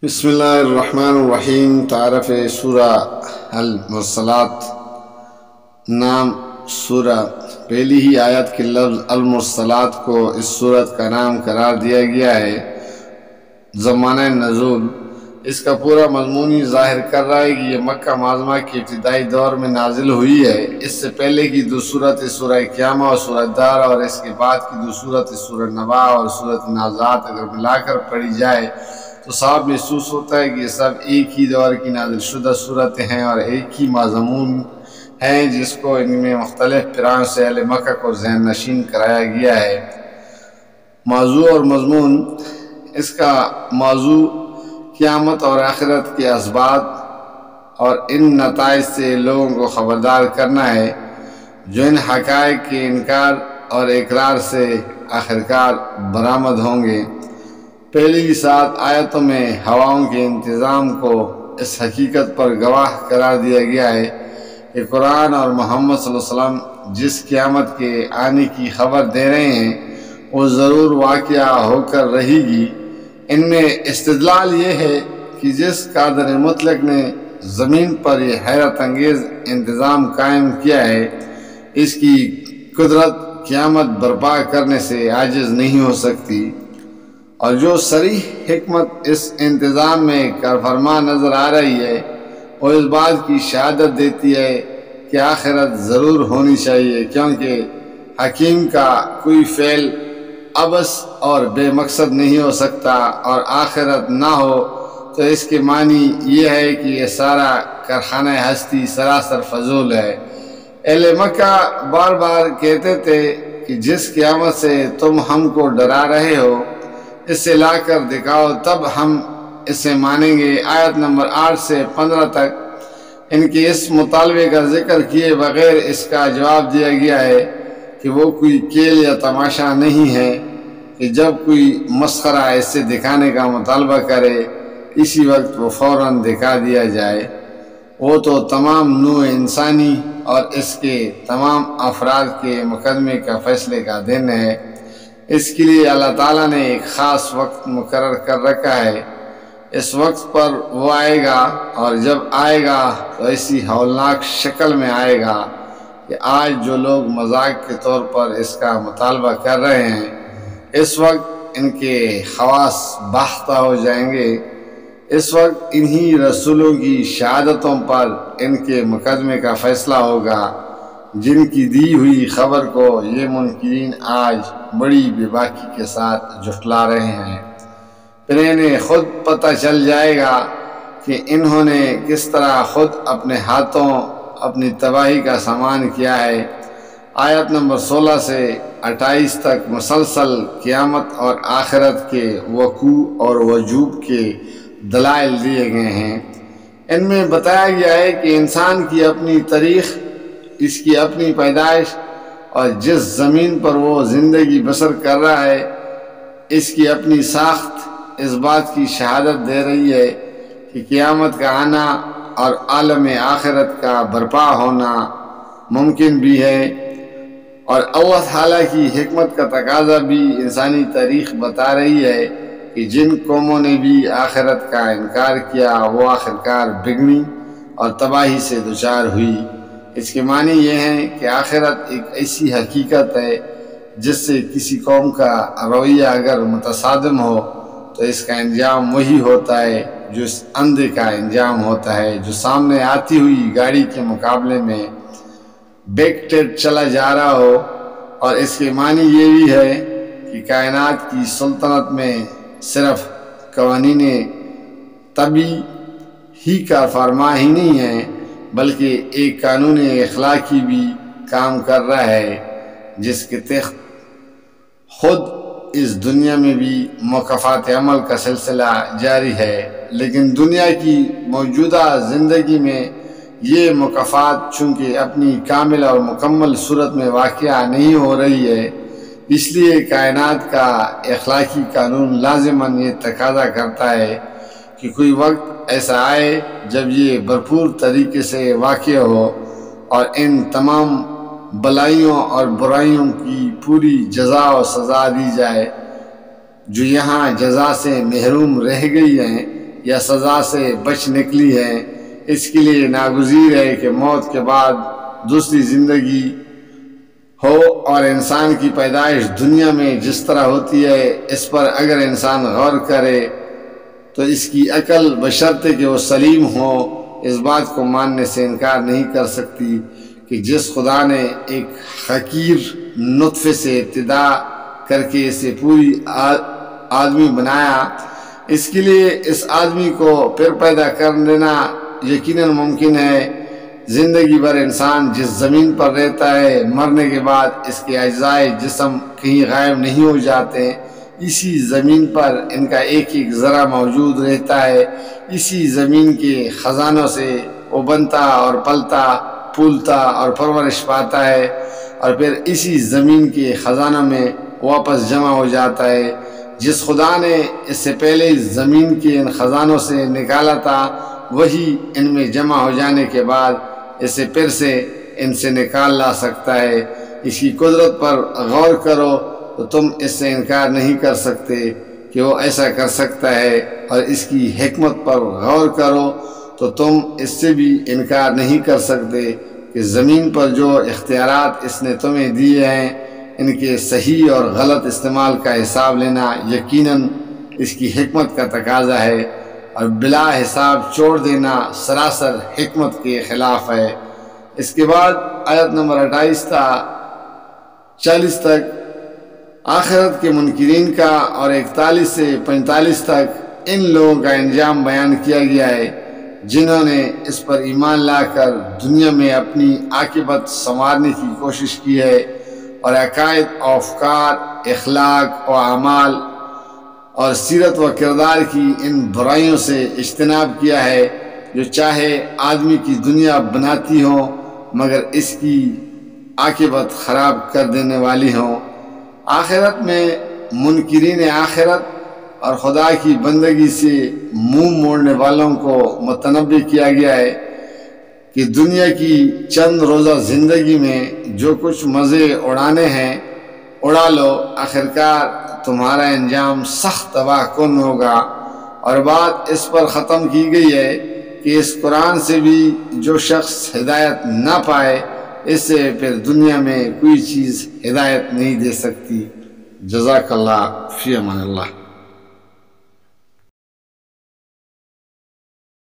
بسم اللہ الرحمن الرحیم۔ تعارف سورہ المرسلات۔ نام سورہ، پہلی ہی آیت کے لفظ المرسلات کو اس سورت کا نام قرار دیا گیا ہے۔ زمانہ نزول اس کا پورا مضمون ہی ظاہر کر رہا ہے کہ یہ مکہ معظمہ کے ابتدائی دور میں نازل ہوئی ہے۔ اس سے پہلے کی دو صورت سورہ قیامہ اور سورہ دار، اور اس کے بعد کی دو صورت سورہ نبا اور سورہ نازعات اگر ملا کر پڑھی جائے تو صاحب محسوس ہوتا ہے کہ یہ سب ایک ہی دور کی نازل شدہ صورتیں ہیں اور ایک ہی مضمون ہیں، جس کو ان میں مختلف پیروں سے اہل مکہ کو ذہن نشین کرایا گیا ہے۔ موضوع اور مضمون اس کا موضوع قیامت اور آخرت کے اسباب اور ان نتائج سے لوگوں کو خبردار کرنا ہے جو ان حقائق کے انکار اور اقرار سے آخرکار برآمد ہوں گے۔ پہلی 7 آیتوں میں ہواؤں کے انتظام کو اس حقیقت پر گواہ قرار دیا گیا ہے کہ قرآن اور محمد صلی اللہ علیہ وسلم جس قیامت کے آنے کی خبر دے رہے ہیں وہ ضرور واقعہ ہو کر رہے گی۔ ان میں استدلال یہ ہے کہ جس قادر مطلق نے زمین پر یہ حیرت انگیز انتظام قائم کیا ہے، اس کی قدرت قیامت برپا کرنے سے عاجز نہیں ہو سکتی، اور جو صریح حکمت اس انتظام میں کارفرما نظر آ رہی ہے وہ اس بات کی شہادت دیتی ہے کہ آخرت ضرور ہونی چاہیے، کیونکہ حکیم کا کوئی فعل عبث اور بے مقصد نہیں ہو سکتا، اور آخرت نہ ہو تو اس کے معنی یہ ہے کہ یہ سارا کارخانہ ہستی سراسر فضول ہے۔ اہل مکہ بار بار کہتے تھے کہ جس قیامت سے تم ہم کو ڈرا رہے ہو اسے لا کر دکھاؤ تب ہم اسے مانیں گے۔ آیت نمبر 8 سے 15 تک ان کے اس مطالبے کا ذکر کیے بغیر اس کا جواب دیا گیا ہے کہ وہ کوئی کھیل یا تماشا نہیں ہے کہ جب کوئی مسخرہ اسے دکھانے کا مطالبہ کرے اسی وقت وہ فوراً دکھا دیا جائے۔ وہ تو تمام نوع انسانی اور اس کے تمام افراد کے مقدمے کا فیصلے کا دن ہے۔ اس کے لیے اللہ تعالیٰ نے ایک خاص وقت مقرر کر رکھا ہے۔ اس وقت پر وہ آئے گا، اور جب آئے گا تو ایسی ہولناک شکل میں آئے گا کہ آج جو لوگ مذاق کے طور پر اس کا مطالبہ کر رہے ہیں اس وقت ان کے حواس باختہ ہو جائیں گے۔ اس وقت انہی رسولوں کی شہادتوں پر ان کے مقدمے کا فیصلہ ہوگا جن کی دی ہوئی خبر کو یہ منکرین آج بڑی بے باکی کے ساتھ جھٹلا رہے ہیں۔ پھر انہیں خود پتہ چل جائے گا کہ انہوں نے کس طرح خود اپنے ہاتھوں اپنی تباہی کا سامان کیا ہے۔ آیت نمبر 16 سے 28 تک مسلسل قیامت اور آخرت کے وقوع اور وجوب کے دلائل دیے گئے ہیں۔ ان میں بتایا گیا ہے کہ انسان کی اپنی تاریخ، اس کی اپنی پیدائش اور جس زمین پر وہ زندگی بسر کر رہا ہے اس کی اپنی ساخت اس بات کی شہادت دے رہی ہے کہ قیامت کا آنا اور عالم آخرت کا برپا ہونا ممکن بھی ہے، اور اللہ تعالیٰ کی حکمت کا تقاضا بھی انسانی تاریخ بتا رہی ہے کہ جن قوموں نے بھی آخرت کا انکار کیا وہ آخرکار بگڑی اور تباہی سے دچار ہوئی۔ اس کے معنی یہ ہیں کہ آخرت ایک ایسی حقیقت ہے جس سے کسی قوم کا رویہ اگر متصادم ہو تو اس کا انجام وہی ہوتا ہے جو اس اندھے کا انجام ہوتا ہے جو سامنے آتی ہوئی گاڑی کے مقابلے میں بیکٹیڈ چلا جا رہا ہو۔ اور اس کے معنی یہ بھی ہے کہ کائنات کی سلطنت میں صرف قوانین طبعی ہی کا فرما ہی نہیں ہے بلکہ ایک قانون اخلاقی بھی کام کر رہا ہے جس کے تحت خود اس دنیا میں بھی مکافات عمل کا سلسلہ جاری ہے، لیکن دنیا کی موجودہ زندگی میں یہ مکافات چونکہ اپنی کامل اور مکمل صورت میں واقع نہیں ہو رہی ہے، اس لیے کائنات کا اخلاقی قانون لازماً یہ تقاضا کرتا ہے کہ کوئی وقت ایسا آئے جب یہ بھرپور طریقے سے واقع ہو اور ان تمام بلائیوں اور برائیوں کی پوری جزا و سزا دی جائے جو یہاں جزا سے محروم رہ گئی ہیں، یا سزا سے بچ نکلی ہے، اس کے لیے ناگزیر ہے کہ موت کے بعد دوسری زندگی ہو، اور انسان کی پیدائش دنیا میں جس طرح ہوتی ہے اس پر اگر انسان غور کرے تو اس کی عقل بشرطے کہ وہ سلیم ہو اس بات کو ماننے سے انکار نہیں کر سکتی کہ جس خدا نے ایک حقیر نطفے سے ابتدا کر کے اسے پوری آدمی بنایا، اس کے لیے اس آدمی کو پھر پیدا کر لینا یقیناً ممکن ہے۔ زندگی بھر انسان جس زمین پر رہتا ہے، مرنے کے بعد اس کے اجزائے جسم کہیں غائب نہیں ہو جاتے، اسی زمین پر ان کا ایک ایک ذرہ موجود رہتا ہے، اسی زمین کے خزانوں سے وہ بنتا اور پلتا پھولتا اور پرورش پاتا ہے، اور پھر اسی زمین کے خزانوں میں واپس جمع ہو جاتا ہے۔ جس خدا نے اس سے پہلے زمین کے ان خزانوں سے نکالا تھا، وہی ان میں جمع ہو جانے کے بعد اسے پھر سے ان سے نکال لا سکتا ہے۔ اس کی قدرت پر غور کرو تو تم اس سے انکار نہیں کر سکتے کہ وہ ایسا کر سکتا ہے، اور اس کی حکمت پر غور کرو تو تم اس سے بھی انکار نہیں کر سکتے کہ زمین پر جو اختیارات اس نے تمہیں دیے ہیں ان کے صحیح اور غلط استعمال کا حساب لینا یقیناً اس کی حکمت کا تقاضا ہے، اور بلا حساب چھوڑ دینا سراسر حکمت کے خلاف ہے۔ اس کے بعد آیت نمبر 28 تا 40 تک آخرت کے منکرین کا، اور 41 سے 45 تک ان لوگوں کا انجام بیان کیا گیا ہے جنہوں نے اس پر ایمان لا کر دنیا میں اپنی عاقبت سنوارنے کی کوشش کی ہے، اور عقائد و افکار، اخلاق و اعمال اور سیرت و کردار کی ان برائیوں سے اجتناب کیا ہے جو چاہے آدمی کی دنیا بناتی ہوں مگر اس کی عاقبت خراب کر دینے والی ہوں۔ آخرت میں منکرین آخرت اور خدا کی بندگی سے منہ موڑنے والوں کو متنبہ کیا گیا ہے کہ دنیا کی چند روزہ زندگی میں جو کچھ مزے اڑانے ہیں اڑا لو، آخرکار تمہارا انجام سخت تباہ کن ہوگا۔ اور بات اس پر ختم کی گئی ہے کہ اس قرآن سے بھی جو شخص ہدایت نہ پائے اس سے پھر دنیا میں کوئی چیز ہدایت نہیں دے سکتی۔ جزاک اللہ، فی امان اللہ۔